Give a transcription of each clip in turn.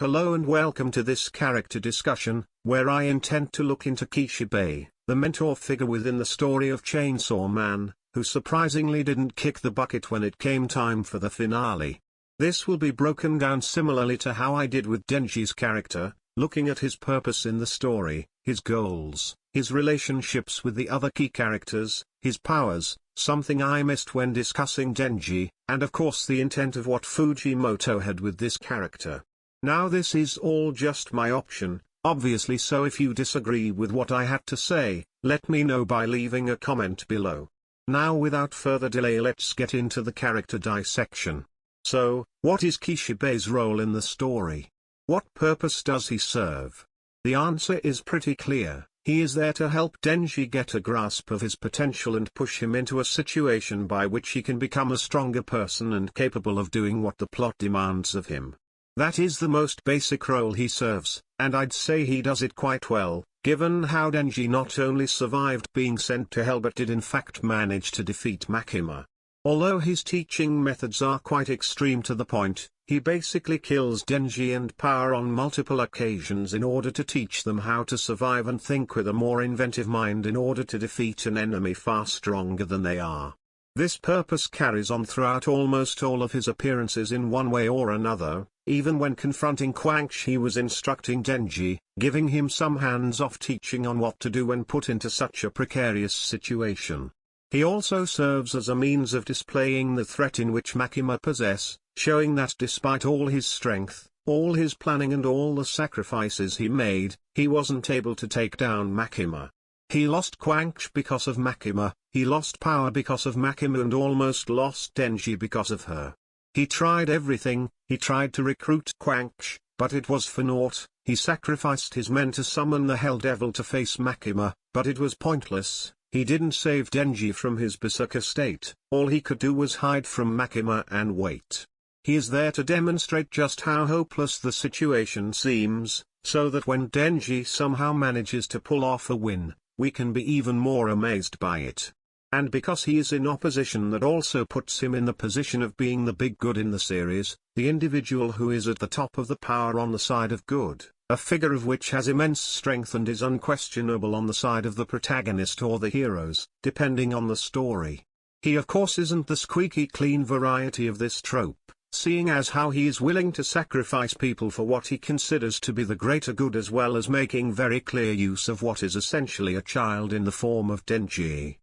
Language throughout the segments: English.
Hello and welcome to this character discussion, where I intend to look into Kishibe, the mentor figure within the story of Chainsaw Man, who surprisingly didn't kick the bucket when it came time for the finale. This will be broken down similarly to how I did with Denji's character, looking at his purpose in the story, his goals, his relationships with the other key characters, his powers, something I missed when discussing Denji, and of course the intent of what Fujimoto had with this character. Now this is all just my option, obviously, so if you disagree with what I had to say, let me know by leaving a comment below. Now without further delay, let's get into the character dissection. So, what is Kishibe's role in the story? What purpose does he serve? The answer is pretty clear. He is there to help Denji get a grasp of his potential and push him into a situation by which he can become a stronger person and capable of doing what the plot demands of him. That is the most basic role he serves, and I'd say he does it quite well, given how Denji not only survived being sent to hell but did in fact manage to defeat Makima. Although his teaching methods are quite extreme to the point, he basically kills Denji and Power on multiple occasions in order to teach them how to survive and think with a more inventive mind in order to defeat an enemy far stronger than they are. This purpose carries on throughout almost all of his appearances in one way or another. Even when confronting Guanx, he was instructing Denji, giving him some hands-off teaching on what to do when put into such a precarious situation. He also serves as a means of displaying the threat in which Makima possess, showing that despite all his strength, all his planning and all the sacrifices he made, he wasn't able to take down Makima. He lost Guanx because of Makima, he lost Power because of Makima, and almost lost Denji because of her. He tried everything. He tried to recruit Guanx, but it was for naught. He sacrificed his men to summon the Hell Devil to face Makima, but it was pointless. He didn't save Denji from his berserker state. All he could do was hide from Makima and wait. He is there to demonstrate just how hopeless the situation seems, so that when Denji somehow manages to pull off a win, we can be even more amazed by it. And because he is in opposition, that also puts him in the position of being the big good in the series, the individual who is at the top of the power on the side of good, a figure of which has immense strength and is unquestionable on the side of the protagonist or the heroes, depending on the story. He of course isn't the squeaky clean variety of this trope, seeing as how he is willing to sacrifice people for what he considers to be the greater good, as well as making very clear use of what is essentially a child in the form of Denji.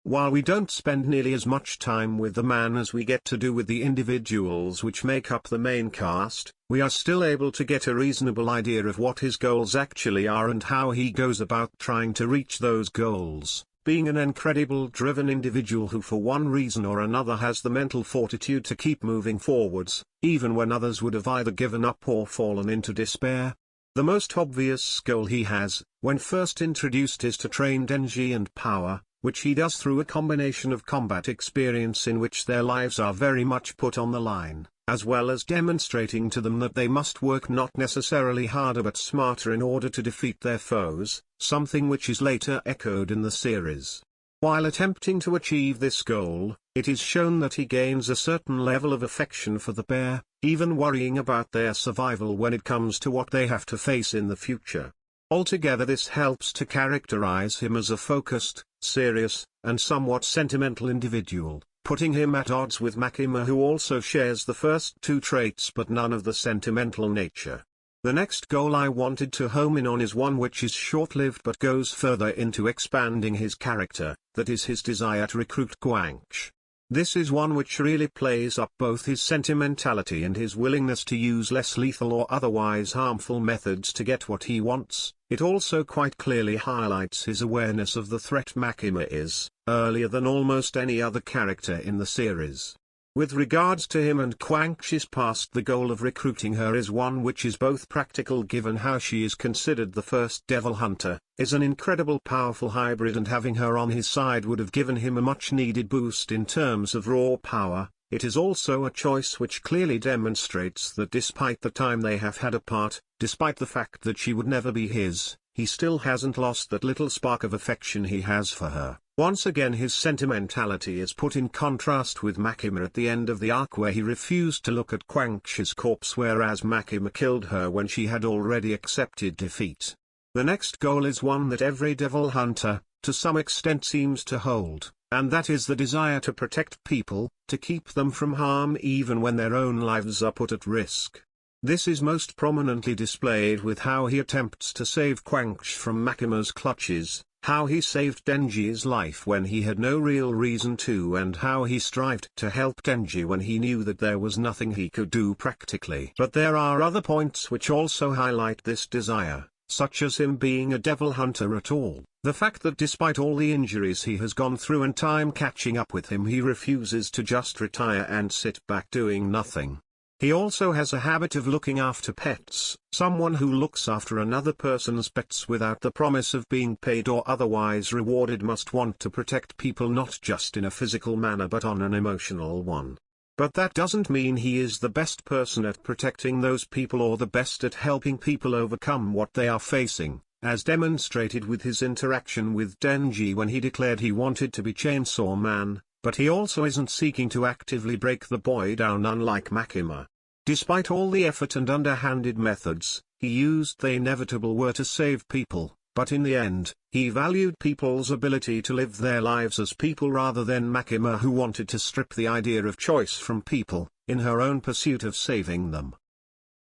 While we don't spend nearly as much time with the man as we get to do with the individuals which make up the main cast, we are still able to get a reasonable idea of what his goals actually are and how he goes about trying to reach those goals, being an incredible driven individual who for one reason or another has the mental fortitude to keep moving forwards, even when others would have either given up or fallen into despair. The most obvious goal he has, when first introduced, is to train Denji and Power, which he does through a combination of combat experience in which their lives are very much put on the line, as well as demonstrating to them that they must work not necessarily harder but smarter in order to defeat their foes, something which is later echoed in the series. While attempting to achieve this goal, it is shown that he gains a certain level of affection for the pair, even worrying about their survival when it comes to what they have to face in the future. Altogether, this helps to characterize him as a focused, serious, and somewhat sentimental individual, putting him at odds with Makima, who also shares the first two traits but none of the sentimental nature. The next goal I wanted to home in on is one which is short-lived but goes further into expanding his character, that is his desire to recruit Guanx. This is one which really plays up both his sentimentality and his willingness to use less lethal or otherwise harmful methods to get what he wants. It also quite clearly highlights his awareness of the threat Makima is, earlier than almost any other character in the series. With regards to him and Guanx's past, the goal of recruiting her is one which is both practical given how she is considered the first devil hunter, is an incredible powerful hybrid, and having her on his side would have given him a much needed boost in terms of raw power. It is also a choice which clearly demonstrates that despite the time they have had apart, despite the fact that she would never be his, he still hasn't lost that little spark of affection he has for her. Once again his sentimentality is put in contrast with Makima at the end of the arc, where he refused to look at Guanx's corpse, whereas Makima killed her when she had already accepted defeat. The next goal is one that every devil hunter, to some extent, seems to hold, and that is the desire to protect people, to keep them from harm even when their own lives are put at risk. This is most prominently displayed with how he attempts to save Guanx from Makima's clutches, how he saved Denji's life when he had no real reason to, and how he strived to help Denji when he knew that there was nothing he could do practically. But there are other points which also highlight this desire, such as him being a devil hunter at all. The fact that despite all the injuries he has gone through and time catching up with him, he refuses to just retire and sit back doing nothing. He also has a habit of looking after pets. Someone who looks after another person's pets without the promise of being paid or otherwise rewarded must want to protect people not just in a physical manner but on an emotional one. But that doesn't mean he is the best person at protecting those people or the best at helping people overcome what they are facing, as demonstrated with his interaction with Denji when he declared he wanted to be Chainsaw Man, but he also isn't seeking to actively break the boy down, unlike Makima. Despite all the effort and underhanded methods, he used the inevitable were to save people, but in the end, he valued people's ability to live their lives as people rather than Makima, who wanted to strip the idea of choice from people, in her own pursuit of saving them.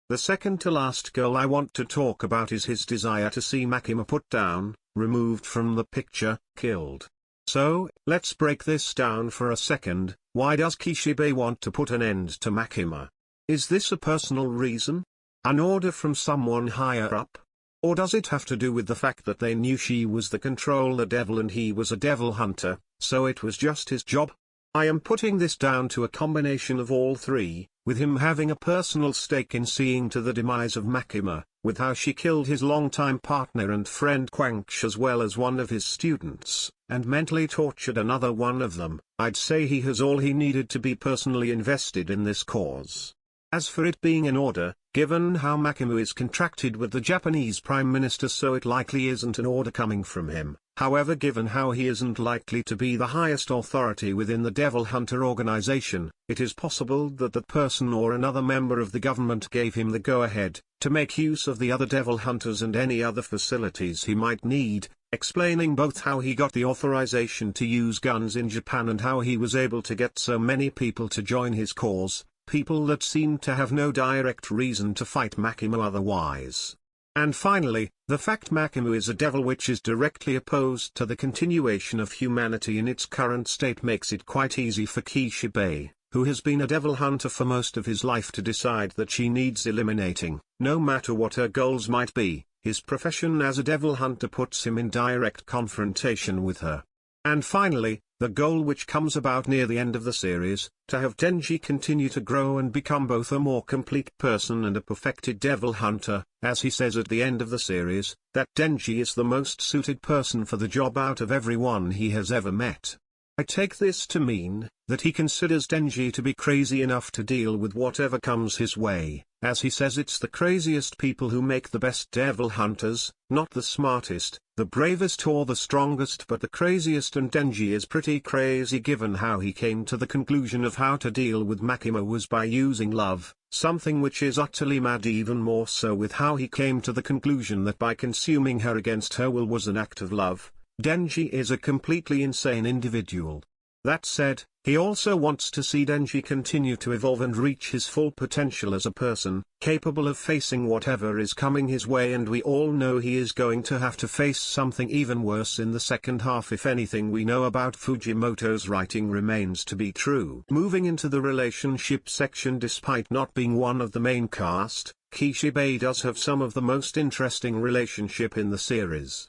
The second to last goal I want to talk about is his desire to see Makima put down, removed from the picture, killed. So, let's break this down for a second. Why does Kishibe want to put an end to Makima? Is this a personal reason? An order from someone higher up? Or does it have to do with the fact that they knew she was the controller devil and he was a devil hunter, so it was just his job? I am putting this down to a combination of all three, with him having a personal stake in seeing to the demise of Makima, with how she killed his longtime partner and friend Guanx as well as one of his students, and mentally tortured another one of them. I'd say he has all he needed to be personally invested in this cause. As for it being an order, given how Makima is contracted with the Japanese Prime Minister, so it likely isn't an order coming from him. However, given how he isn't likely to be the highest authority within the Devil Hunter organization, it is possible that that person or another member of the government gave him the go-ahead to make use of the other Devil Hunters and any other facilities he might need, explaining both how he got the authorization to use guns in Japan and how he was able to get so many people to join his cause. People that seem to have no direct reason to fight Makima otherwise. And finally, the fact Makima is a devil which is directly opposed to the continuation of humanity in its current state makes it quite easy for Kishibe, who has been a devil hunter for most of his life, to decide that she needs eliminating. No matter what her goals might be, his profession as a devil hunter puts him in direct confrontation with her. And finally, the goal which comes about near the end of the series, to have Denji continue to grow and become both a more complete person and a perfected devil hunter, as he says at the end of the series, that Denji is the most suited person for the job out of everyone he has ever met. I take this to mean that he considers Denji to be crazy enough to deal with whatever comes his way. As he says, it's the craziest people who make the best devil hunters, not the smartest, the bravest or the strongest, but the craziest, and Denji is pretty crazy given how he came to the conclusion of how to deal with Makima was by using love, something which is utterly mad, even more so with how he came to the conclusion that by consuming her against her will was an act of love. Denji is a completely insane individual. That said, he also wants to see Denji continue to evolve and reach his full potential as a person, capable of facing whatever is coming his way, and we all know he is going to have to face something even worse in the second half if anything we know about Fujimoto's writing remains to be true. Moving into the relationship section, despite not being one of the main cast, Kishibe does have some of the most interesting relationship in the series.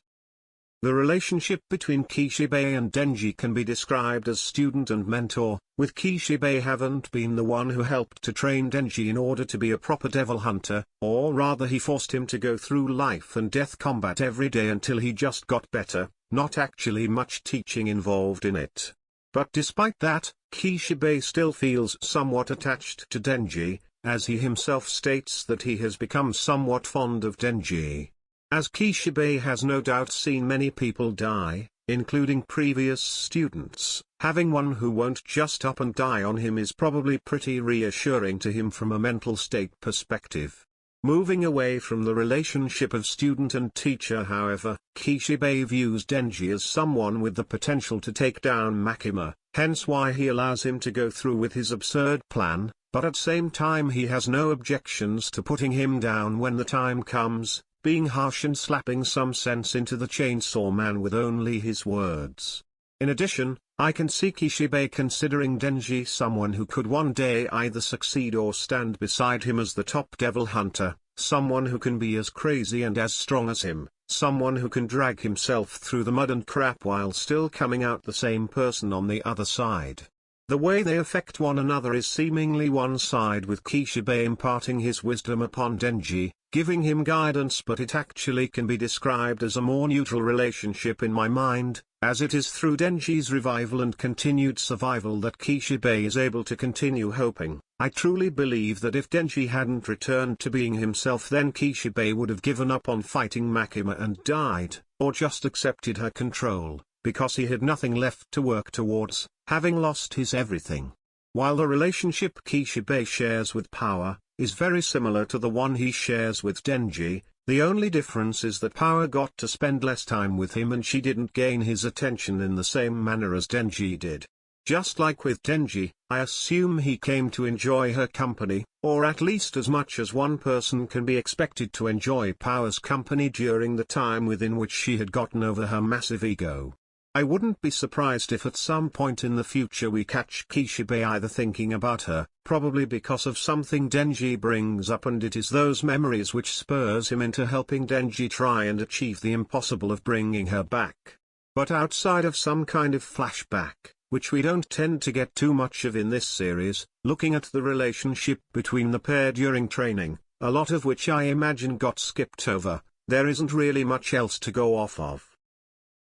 The relationship between Kishibe and Denji can be described as student and mentor, with Kishibe having been the one who helped to train Denji in order to be a proper devil hunter, or rather he forced him to go through life and death combat every day until he just got better, not actually much teaching involved in it. But despite that, Kishibe still feels somewhat attached to Denji, as he himself states that he has become somewhat fond of Denji. As Kishibe has no doubt seen many people die, including previous students, having one who won't just up and die on him is probably pretty reassuring to him from a mental state perspective. Moving away from the relationship of student and teacher, however, Kishibe views Denji as someone with the potential to take down Makima, hence why he allows him to go through with his absurd plan, but at same time he has no objections to putting him down when the time comes, being harsh and slapping some sense into the Chainsaw Man with only his words. In addition, I can see Kishibe considering Denji someone who could one day either succeed or stand beside him as the top devil hunter, someone who can be as crazy and as strong as him, someone who can drag himself through the mud and crap while still coming out the same person on the other side. The way they affect one another is seemingly one side, with Kishibe imparting his wisdom upon Denji, giving him guidance, but it actually can be described as a more neutral relationship in my mind, as it is through Denji's revival and continued survival that Kishibe is able to continue hoping. I truly believe that if Denji hadn't returned to being himself, then Kishibe would have given up on fighting Makima and died, or just accepted her control, because he had nothing left to work towards, having lost his everything. While the relationship Kishibe shares with Power is very similar to the one he shares with Denji, the only difference is that Power got to spend less time with him and she didn't gain his attention in the same manner as Denji did. Just like with Denji, I assume he came to enjoy her company, or at least as much as one person can be expected to enjoy Power's company during the time within which she had gotten over her massive ego. I wouldn't be surprised if at some point in the future we catch Kishibe either thinking about her, probably because of something Denji brings up, and it is those memories which spurs him into helping Denji try and achieve the impossible of bringing her back. But outside of some kind of flashback, which we don't tend to get too much of in this series, looking at the relationship between the pair during training, a lot of which I imagine got skipped over, there isn't really much else to go off of.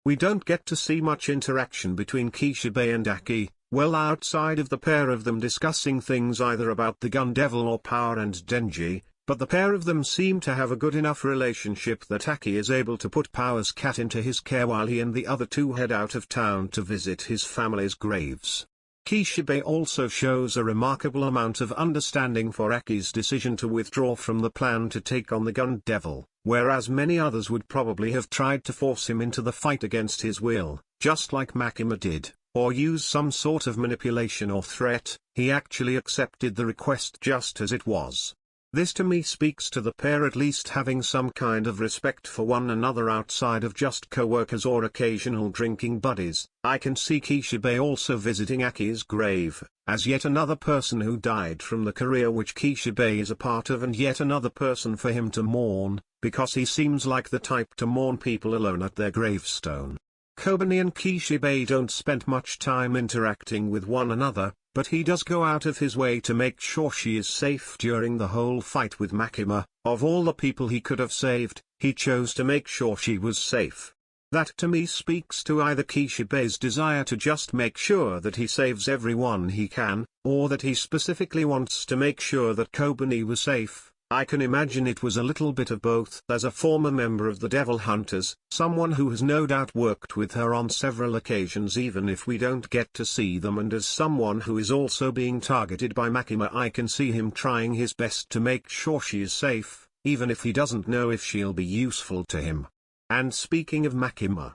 We don't get to see much interaction between Kishibe and Aki, well outside of the pair of them discussing things either about the Gun Devil or Power and Denji, but the pair of them seem to have a good enough relationship that Aki is able to put Power's cat into his care while he and the other two head out of town to visit his family's graves. Kishibe also shows a remarkable amount of understanding for Aki's decision to withdraw from the plan to take on the Gun Devil, whereas many others would probably have tried to force him into the fight against his will, just like Makima did, or use some sort of manipulation or threat. He actually accepted the request just as it was. This to me speaks to the pair at least having some kind of respect for one another outside of just co-workers or occasional drinking buddies. I can see Kishibe also visiting Aki's grave, as yet another person who died from the career which Kishibe is a part of, and yet another person for him to mourn, because he seems like the type to mourn people alone at their gravestone. Kobani and Kishibe don't spend much time interacting with one another, but he does go out of his way to make sure she is safe during the whole fight with Makima. Of all the people he could have saved, he chose to make sure she was safe. That to me speaks to either Kishibe's desire to just make sure that he saves everyone he can, or that he specifically wants to make sure that Kobani was safe. I can imagine it was a little bit of both. As a former member of the Devil Hunters, someone who has no doubt worked with her on several occasions even if we don't get to see them, and as someone who is also being targeted by Makima, I can see him trying his best to make sure she is safe, even if he doesn't know if she'll be useful to him. And speaking of Makima,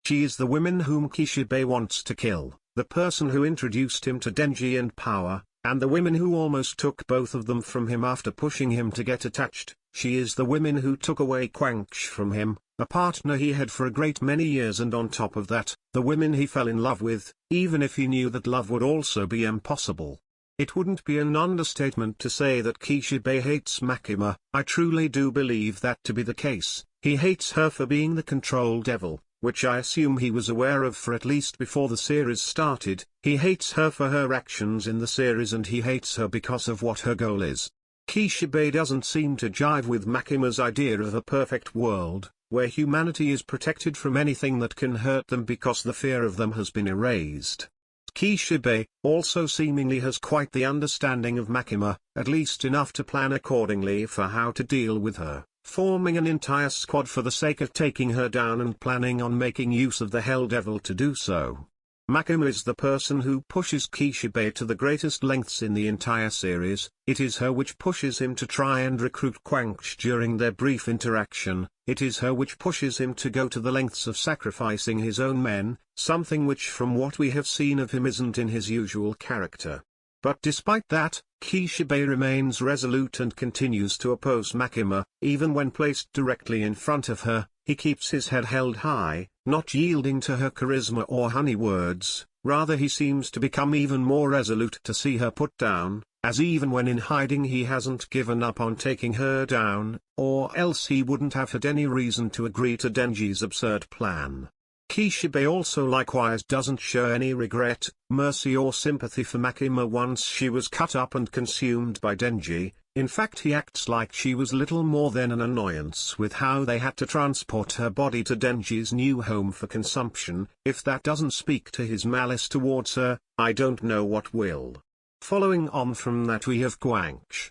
she is the woman whom Kishibe wants to kill, the person who introduced him to Denji and Power, and the women who almost took both of them from him after pushing him to get attached. She is the woman who took away Guanx from him, a partner he had for a great many years, and on top of that, the women he fell in love with, even if he knew that love would also be impossible. It wouldn't be an understatement to say that Kishibe hates Makima. I truly do believe that to be the case. He hates her for being the control devil, which I assume he was aware of for at least before the series started. He hates her for her actions in the series, and he hates her because of what her goal is. Kishibe doesn't seem to jive with Makima's idea of a perfect world, where humanity is protected from anything that can hurt them because the fear of them has been erased. Kishibe also seemingly has quite the understanding of Makima, at least enough to plan accordingly for how to deal with her. forming an entire squad for the sake of taking her down and planning on making use of the Hell Devil to do so. Makima is the person who pushes Kishibe to the greatest lengths in the entire series. It is her which pushes him to try and recruit Guanx during their brief interaction. It is her which pushes him to go to the lengths of sacrificing his own men, something which from what we have seen of him isn't in his usual character. But despite that, Kishibe remains resolute and continues to oppose Makima. Even when placed directly in front of her, he keeps his head held high, not yielding to her charisma or honey words. Rather, he seems to become even more resolute to see her put down, as even when in hiding he hasn't given up on taking her down, or else he wouldn't have had any reason to agree to Denji's absurd plan. Kishibe also likewise doesn't show any regret, mercy or sympathy for Makima once she was cut up and consumed by Denji. In fact, he acts like she was little more than an annoyance with how they had to transport her body to Denji's new home for consumption. If that doesn't speak to his malice towards her, I don't know what will. Following on from that, we have Guanx.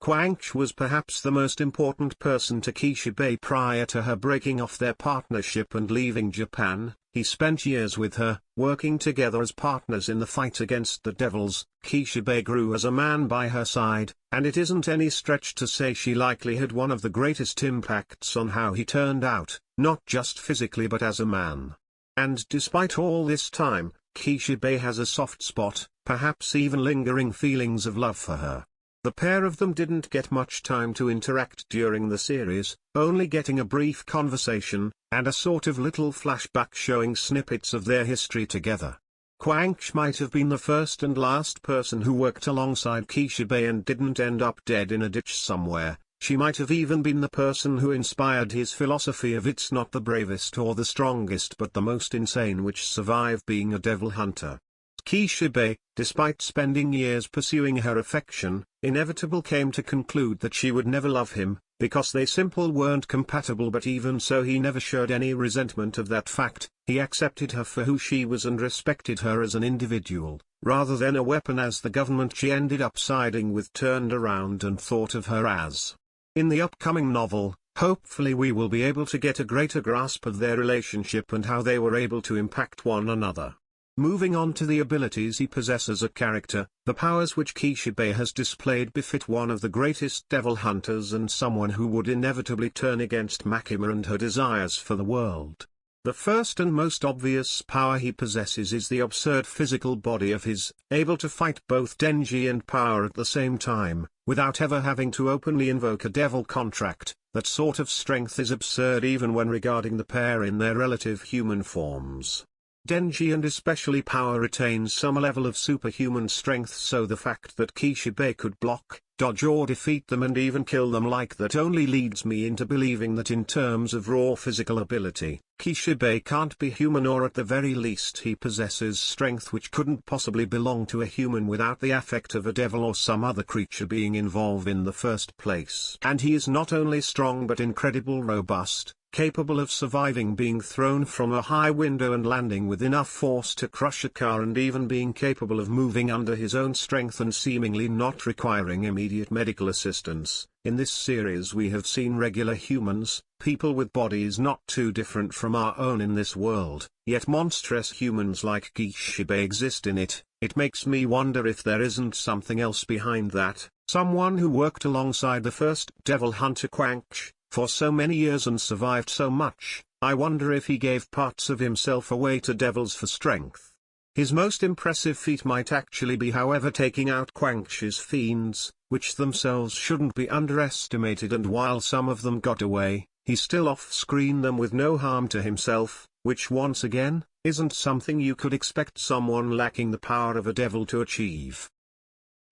Guanx was perhaps the most important person to Kishibe prior to her breaking off their partnership and leaving Japan. He spent years with her, working together as partners in the fight against the devils. Kishibe grew as a man by her side, and it isn't any stretch to say she likely had one of the greatest impacts on how he turned out, not just physically but as a man. And despite all this time, Kishibe has a soft spot, perhaps even lingering feelings of love for her. The pair of them didn't get much time to interact during the series, only getting a brief conversation, and a sort of little flashback showing snippets of their history together. Guanx might have been the first and last person who worked alongside Kishibe and didn't end up dead in a ditch somewhere. She might have even been the person who inspired his philosophy of it's not the bravest or the strongest but the most insane which survive being a devil hunter. Kishibe, despite spending years pursuing her affection, inevitably came to conclude that she would never love him, because they simply weren't compatible. But even so, he never showed any resentment of that fact. He accepted her for who she was and respected her as an individual, rather than a weapon as the government she ended up siding with turned around and thought of her as. In the upcoming novel, hopefully we will be able to get a greater grasp of their relationship and how they were able to impact one another. Moving on to the abilities he possesses as a character, the powers which Kishibe has displayed befit one of the greatest devil hunters and someone who would inevitably turn against Makima and her desires for the world. The first and most obvious power he possesses is the absurd physical body of his, able to fight both Denji and power at the same time, without ever having to openly invoke a devil contract. That sort of strength is absurd even when regarding the pair in their relative human forms. Denji and especially Power retains some level of superhuman strength, so the fact that Kishibe could block, dodge or defeat them and even kill them like that only leads me into believing that in terms of raw physical ability, Kishibe can't be human, or at the very least he possesses strength which couldn't possibly belong to a human without the affect of a devil or some other creature being involved in the first place. And he is not only strong but incredibly robust, capable of surviving being thrown from a high window and landing with enough force to crush a car, and even being capable of moving under his own strength and seemingly not requiring immediate medical assistance. In this series we have seen regular humans, people with bodies not too different from our own in this world, yet monstrous humans like Kishibe exist in it. It makes me wonder if there isn't something else behind that, someone who worked alongside the first devil hunter Guanx for so many years and survived so much. I wonder if he gave parts of himself away to devils for strength. His most impressive feat might actually be, however, taking out Guanx's fiends, which themselves shouldn't be underestimated, and while some of them got away, he still off-screened them with no harm to himself, which once again, isn't something you could expect someone lacking the power of a devil to achieve.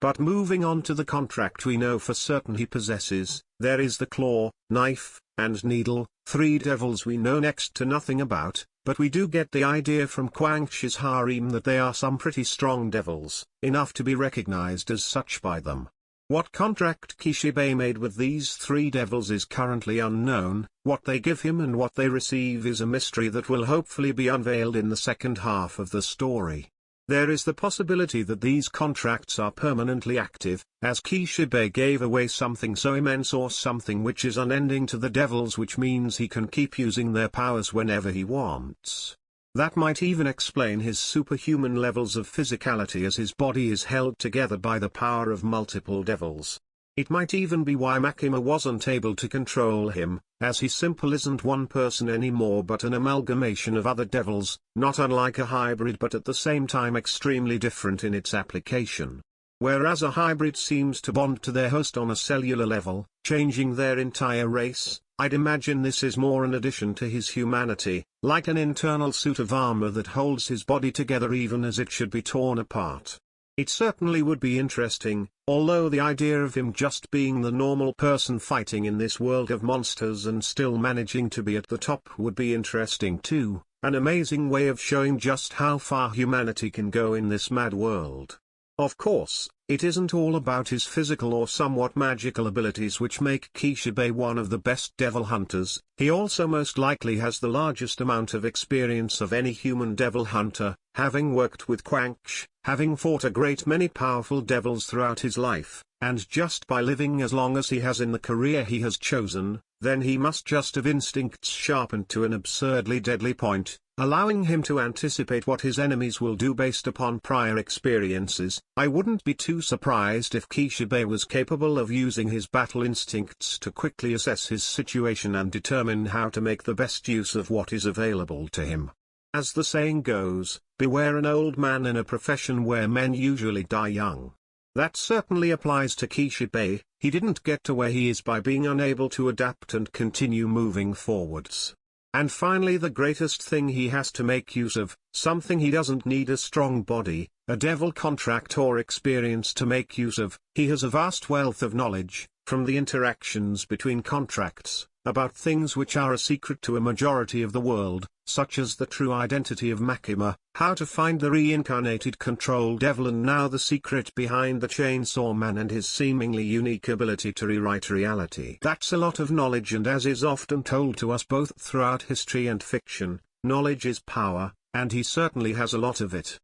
But moving on to the contract we know for certain he possesses, there is the claw, knife, and needle, three devils we know next to nothing about, but we do get the idea from Guanx's harem that they are some pretty strong devils, enough to be recognized as such by them. What contract Kishibe made with these three devils is currently unknown. What they give him and what they receive is a mystery that will hopefully be unveiled in the second half of the story. There is the possibility that these contracts are permanently active, as Kishibe gave away something so immense or something which is unending to the devils, which means he can keep using their powers whenever he wants. That might even explain his superhuman levels of physicality, as his body is held together by the power of multiple devils. It might even be why Makima wasn't able to control him, as he simply isn't one person anymore but an amalgamation of other devils, not unlike a hybrid but at the same time extremely different in its application. Whereas a hybrid seems to bond to their host on a cellular level, changing their entire race, I'd imagine this is more an addition to his humanity, like an internal suit of armor that holds his body together even as it should be torn apart. It certainly would be interesting, although the idea of him just being the normal person fighting in this world of monsters and still managing to be at the top would be interesting too, an amazing way of showing just how far humanity can go in this mad world. Of course, it isn't all about his physical or somewhat magical abilities which make Kishibe one of the best devil hunters. He also most likely has the largest amount of experience of any human devil hunter, having worked with Guanx, having fought a great many powerful devils throughout his life, and just by living as long as he has in the career he has chosen, then he must just have instincts sharpened to an absurdly deadly point, allowing him to anticipate what his enemies will do based upon prior experiences. I wouldn't be too surprised if Kishibe was capable of using his battle instincts to quickly assess his situation and determine how to make the best use of what is available to him. As the saying goes, beware an old man in a profession where men usually die young. That certainly applies to Kishibe. He didn't get to where he is by being unable to adapt and continue moving forwards. And finally, the greatest thing he has to make use of, something he doesn't need a strong body, a devil contract or experience to make use of. He has a vast wealth of knowledge, from the interactions between contracts, about things which are a secret to a majority of the world, such as the true identity of Makima, how to find the reincarnated control devil, and now the secret behind the Chainsaw Man and his seemingly unique ability to rewrite reality. That's a lot of knowledge, and as is often told to us both throughout history and fiction, knowledge is power, and he certainly has a lot of it.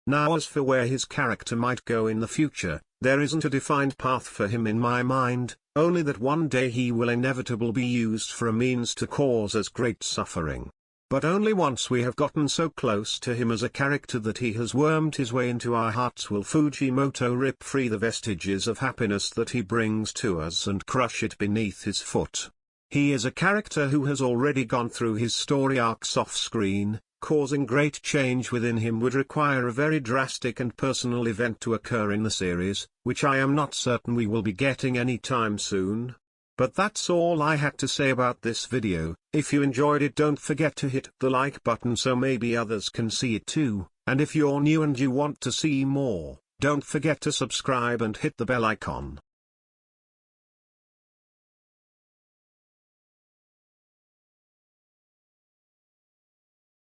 Now as for where his character might go in the future, there isn't a defined path for him in my mind, only that one day he will inevitably be used for a means to cause us great suffering. But only once we have gotten so close to him as a character that he has wormed his way into our hearts will Fujimoto rip free the vestiges of happiness that he brings to us and crush it beneath his foot. He is a character who has already gone through his story arcs off-screen. Causing great change within him would require a very drastic and personal event to occur in the series, which I am not certain we will be getting anytime soon. But that's all I had to say about this video. If you enjoyed it, don't forget to hit the like button so maybe others can see it too, and if you're new and you want to see more, don't forget to subscribe and hit the bell icon.